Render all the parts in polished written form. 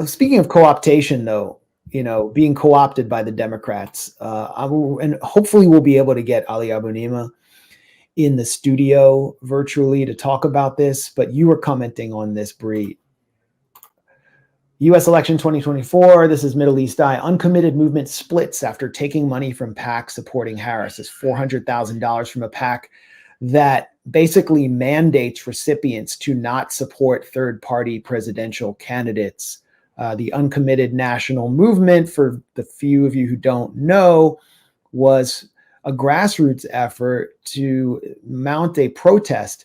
Speaking of co-optation, though, being co-opted by the Democrats, and hopefully we'll be able to get Ali Abunimah in the studio virtually to talk about this. But you were commenting on this, Bree. U.S. election 2024. This is Middle East Eye. Uncommitted movement splits after taking money from PAC supporting Harris. It's $400,000 from a PAC that basically mandates recipients to not support third-party presidential candidates. The Uncommitted National Movement, for the few of you who don't know, was a grassroots effort to mount a protest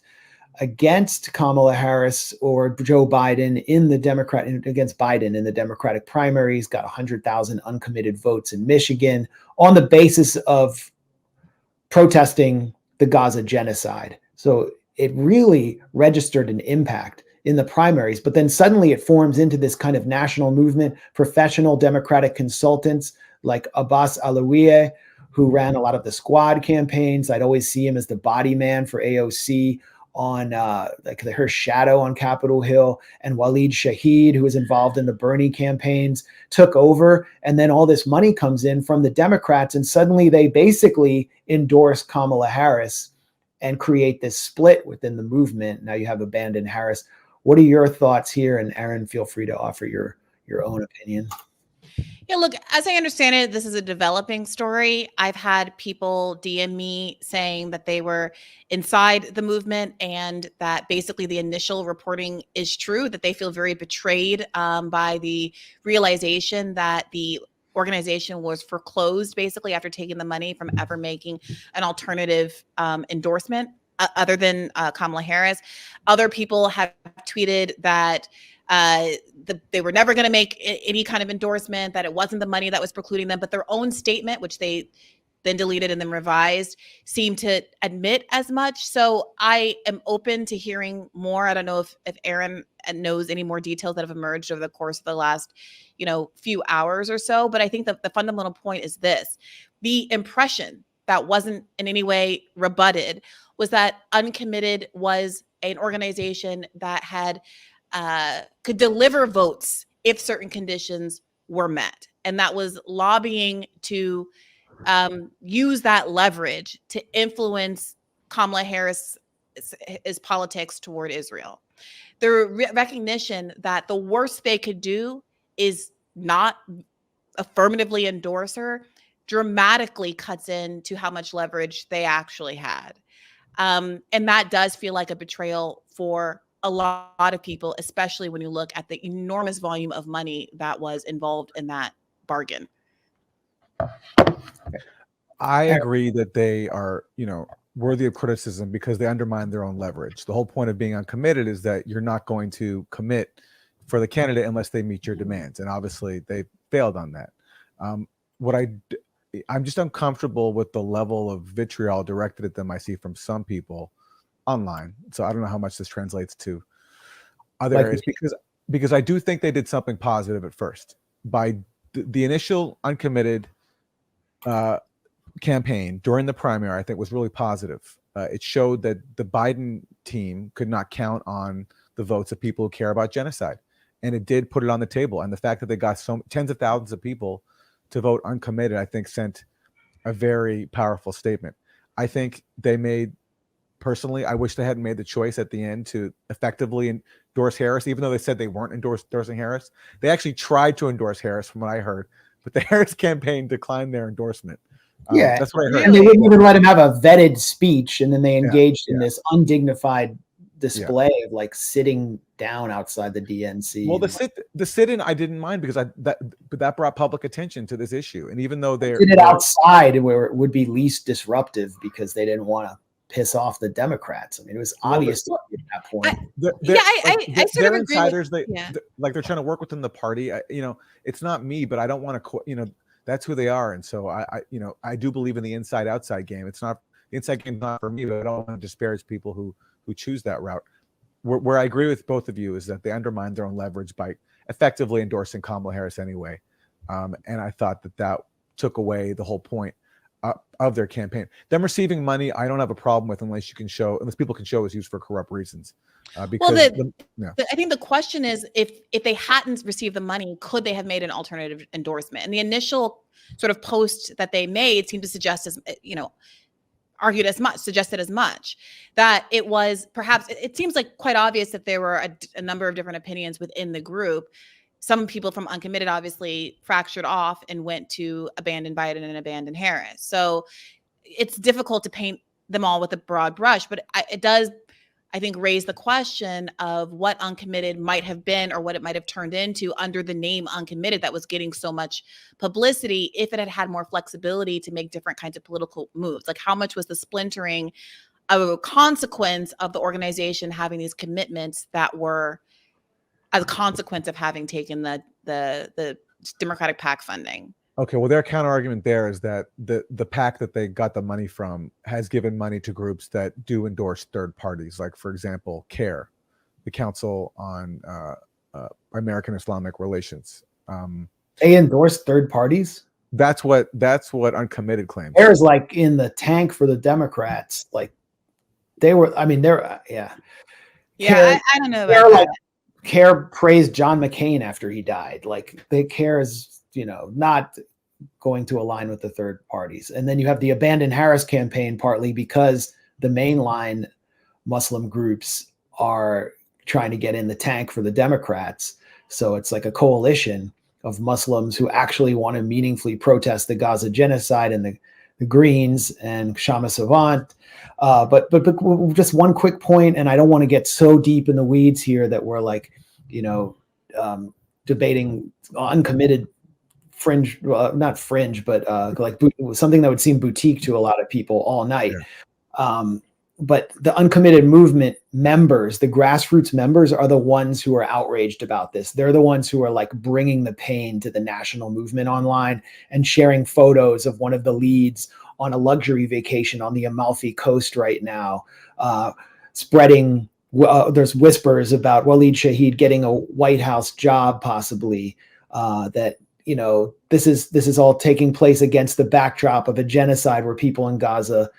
against Kamala Harris or Joe Biden against Biden in the Democratic primaries, got 100,000 uncommitted votes in Michigan on the basis of protesting the Gaza genocide. So it really registered an impact in the primaries, but then suddenly it forms into this kind of national movement. Professional Democratic consultants like Abbas Alawieh, who ran a lot of the Squad campaigns. I'd always see him as the body man for AOC on her shadow on Capitol Hill, and Waleed Shahid, who was involved in the Bernie campaigns, took over. And then all this money comes in from the Democrats, and suddenly they basically endorse Kamala Harris and create this split within the movement. Now you have abandoned Harris. What are your thoughts here? And Aaron, feel free to offer your own opinion. Yeah, look, as I understand it, this is a developing story. I've had people DM me saying that they were inside the movement and that basically the initial reporting is true, that they feel very betrayed by the realization that the organization was foreclosed basically after taking the money from ever making an alternative endorsement other than Kamala Harris. Other people have tweeted that they were never going to make any kind of endorsement, that it wasn't the money that was precluding them, but their own statement, which they then deleted and then revised, seemed to admit as much. So I am open to hearing more. I don't know if Aaron knows any more details that have emerged over the course of the last, few hours or so. But I think that the fundamental point is this: the impression that wasn't in any way rebutted was that Uncommitted was an organization that had could deliver votes if certain conditions were met. And that was lobbying to use that leverage to influence Kamala Harris's politics toward Israel. The recognition that the worst they could do is not affirmatively endorse her dramatically cuts into how much leverage they actually had. And that does feel like a betrayal for a lot of people, especially when you look at the enormous volume of money that was involved in that bargain. I agree that they are, worthy of criticism because they undermine their own leverage. The whole point of being uncommitted is that you're not going to commit for the candidate unless they meet your demands. And obviously they failed on that. I'm just uncomfortable with the level of vitriol directed at them I see from some people online. So I don't know how much this translates to other areas, because I do think they did something positive at first. By the initial Uncommitted campaign during the primary, I think was really positive. It showed that the Biden team could not count on the votes of people who care about genocide, and it did put it on the table. And the fact that they got tens of thousands of people to vote uncommitted, I think, sent a very powerful statement. I think they made, personally, I wish they hadn't made the choice at the end to effectively endorse Harris, even though they said they weren't endorsing Harris. They actually tried to endorse Harris, from what I heard, but the Harris campaign declined their endorsement. Yeah, that's what I heard. And they wouldn't even let him have a vetted speech, and then they engaged in this undignified display of sitting down outside the DNC. Well, the sit-in I didn't mind because that brought public attention to this issue, and even though they did it outside where it would be least disruptive because they didn't want to piss off the Democrats. I mean, it was obvious at that point. I sort of agree. Insiders, they're trying to work within the party. It's not me, but I don't want to. That's who they are, and so I do believe in the inside-outside game. It's not the inside game, not for me, but I don't want to disparage people who choose that route. Where I agree with both of you is that they undermine their own leverage by effectively endorsing Kamala Harris anyway, and I thought that took away the whole point. of their campaign. Them receiving money, I don't have a problem with unless people can show it's used for corrupt reasons. Because I think the question is if they hadn't received the money, could they have made an alternative endorsement? And the initial sort of post that they made seemed to suggest suggested as much, that it was perhaps, it seems like quite obvious that there were a number of different opinions within the group. Some people from Uncommitted obviously fractured off and went to abandon Biden and abandon Harris. So it's difficult to paint them all with a broad brush, but it does, I think, raise the question of what Uncommitted might have been or what it might have turned into under the name Uncommitted that was getting so much publicity if it had had more flexibility to make different kinds of political moves. Like, how much was the splintering a consequence of the organization having these commitments that were as a consequence of having taken the Democratic PAC funding? Okay, well, their counter argument there is that the PAC that they got the money from has given money to groups that do endorse third parties, like, for example, CARE, the Council on American Islamic Relations. They endorse third parties? That's what Uncommitted claims. CARE is like in the tank for the Democrats. Like, they were, I mean, they're, yeah. Yeah, I don't know about that. CARE praised John McCain after he died. Like, CARE is, not going to align with the third parties. And then you have the Abandon Harris campaign, partly because the mainline Muslim groups are trying to get in the tank for the Democrats. So it's like a coalition of Muslims who actually want to meaningfully protest the Gaza genocide, and the Greens and Shama Savant. But just one quick point, and I don't want to get so deep in the weeds here that we're like, debating Uncommitted fringe, not fringe, but like something that would seem boutique to a lot of people all night. Yeah. But the Uncommitted movement members, the grassroots members, are the ones who are outraged about this. They're the ones who are like bringing the pain to the national movement online and sharing photos of one of the leads on a luxury vacation on the Amalfi Coast right now, spreading. There's whispers about Waleed Shahid getting a White House job, possibly. That this is all taking place against the backdrop of a genocide where people in Gaza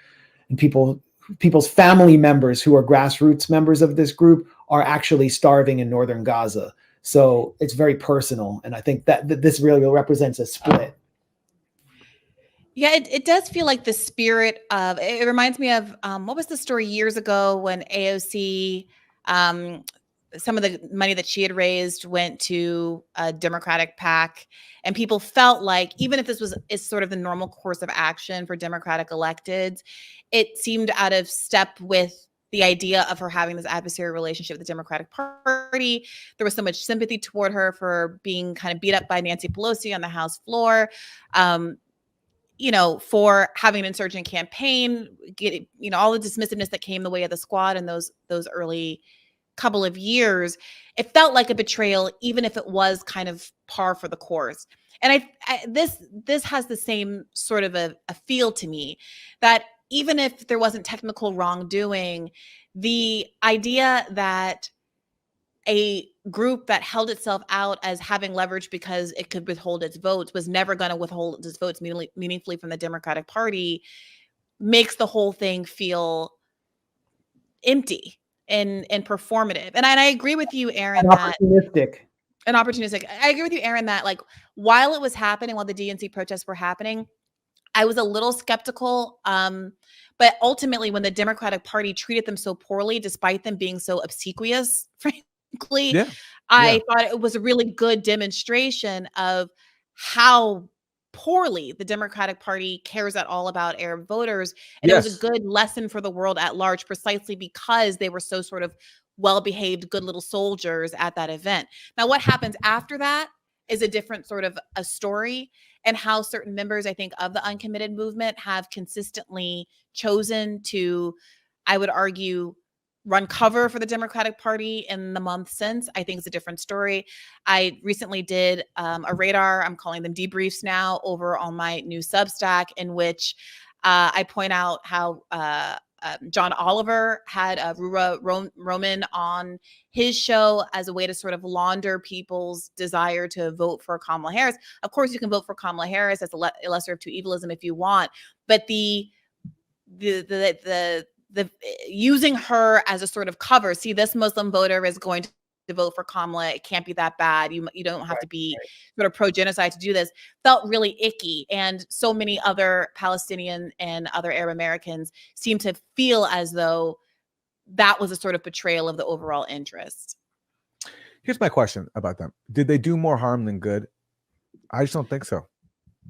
and people's family members who are grassroots members of this group are actually starving in northern Gaza. So it's very personal, and I think that this really represents a split. Yeah, it does feel like the spirit of, it reminds me of, what was the story years ago when AOC, some of the money that she had raised went to a Democratic PAC, and people felt like, even if this is sort of the normal course of action for Democratic electeds, it seemed out of step with the idea of her having this adversarial relationship with the Democratic Party. There was so much sympathy toward her for being kind of beat up by Nancy Pelosi on the House floor. For having an insurgent campaign, all the dismissiveness that came the way of the squad in those early couple of years, it felt like a betrayal, even if it was kind of par for the course. And this has the same sort of a feel to me, that even if there wasn't technical wrongdoing, the idea that a group that held itself out as having leverage because it could withhold its votes was never going to withhold its votes meaningfully from the Democratic Party makes the whole thing feel empty and performative. And I agree with you, Aaron, opportunistic. I agree with you, Aaron, that like while it was happening, while the DNC protests were happening, I was a little skeptical. But ultimately, when the Democratic Party treated them so poorly, despite them being so obsequious, frankly, I thought it was a really good demonstration of how poorly the Democratic Party cares at all about Arab voters. And it was a good lesson for the world at large, precisely because they were so sort of well-behaved, good little soldiers at that event. Now, what happens after that is a different sort of a story, and how certain members, I think, of the Uncommitted movement have consistently chosen to, I would argue, run cover for the Democratic Party in the month since, I think is a different story. I recently did a radar, I'm calling them debriefs now, over on my new Substack, in which I point out how John Oliver had Rura Roman on his show as a way to sort of launder people's desire to vote for Kamala Harris. Of course, you can vote for Kamala Harris as a lesser of two evilism if you want, but the using her as a sort of cover. See, this Muslim voter is going to vote for Kamala. It can't be that bad. You don't have to be sort of pro-genocide to do this. Felt really icky. And so many other Palestinian and other Arab Americans seem to feel as though that was a sort of betrayal of the overall interest. Here's my question about them. Did they do more harm than good? I just don't think so.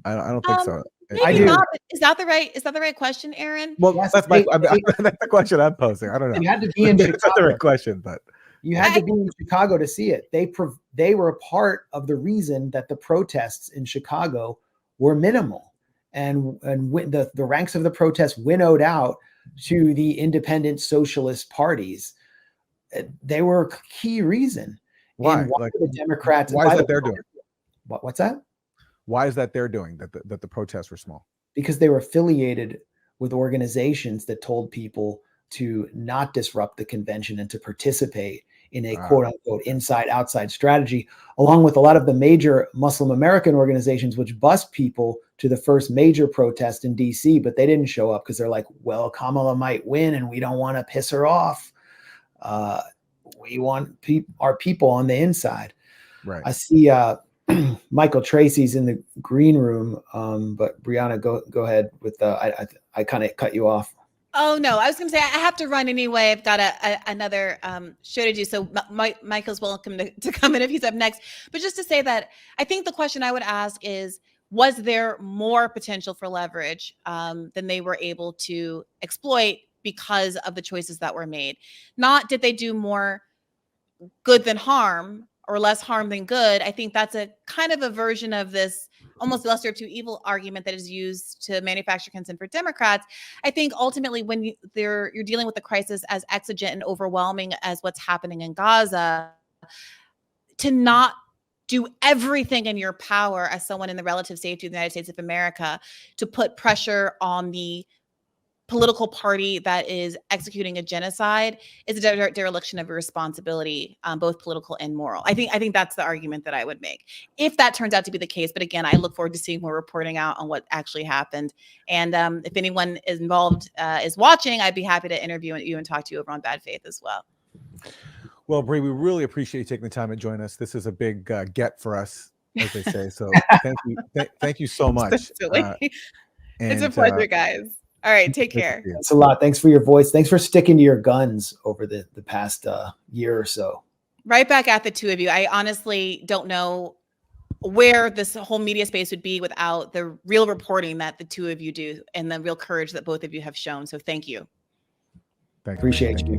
I don't think so. Maybe not. Is that the right question, Aaron? Well, that's that's the question I'm posing. I don't know. You had to be in Chicago. It's not the right question, but you had to be in Chicago to see it. They were a part of the reason that the protests in Chicago were minimal, and the ranks of the protests winnowed out to the independent socialist parties. They were a key reason. Why? Why the Democrats? Why is that they're doing? What's that? Why is that they're doing that? The protests were small because they were affiliated with organizations that told people to not disrupt the convention and to participate in a quote unquote inside outside strategy, along with a lot of the major Muslim American organizations, which bused people to the first major protest in DC, but they didn't show up because they're like, well, Kamala might win and we don't want to piss her off. We want our people on the inside. Right. I see Michael Tracy's in the green room, but Brianna, go ahead with I kind of cut you off. Oh no, I was going to say I have to run anyway. I've got another show to do, so Michael's welcome to come in if he's up next. But just to say that I think the question I would ask is, was there more potential for leverage than they were able to exploit because of the choices that were made? Not did they do more good than harm or less harm than good. I think that's a kind of a version of this almost lesser of two evil argument that is used to manufacture consent for Democrats. I think ultimately when you're dealing with a crisis as exigent and overwhelming as what's happening in Gaza, to not do everything in your power as someone in the relative safety of the United States of America to put pressure on the political party that is executing a genocide is a dereliction of your responsibility, both political and moral. I think that's the argument that I would make if that turns out to be the case. But again, I look forward to seeing more reporting out on what actually happened. And if anyone is involved is watching, I'd be happy to interview you and talk to you over on Bad Faith as well. Well, Bree, we really appreciate you taking the time to join us. This is a big get for us, as they say. So thank you. Thank you so much. It's a pleasure, guys. All right, take care. Thanks a lot. Thanks for your voice. Thanks for sticking to your guns over the past year or so. Right back at the two of you. I honestly don't know where this whole media space would be without the real reporting that the two of you do and the real courage that both of you have shown. So thank you. Appreciate you.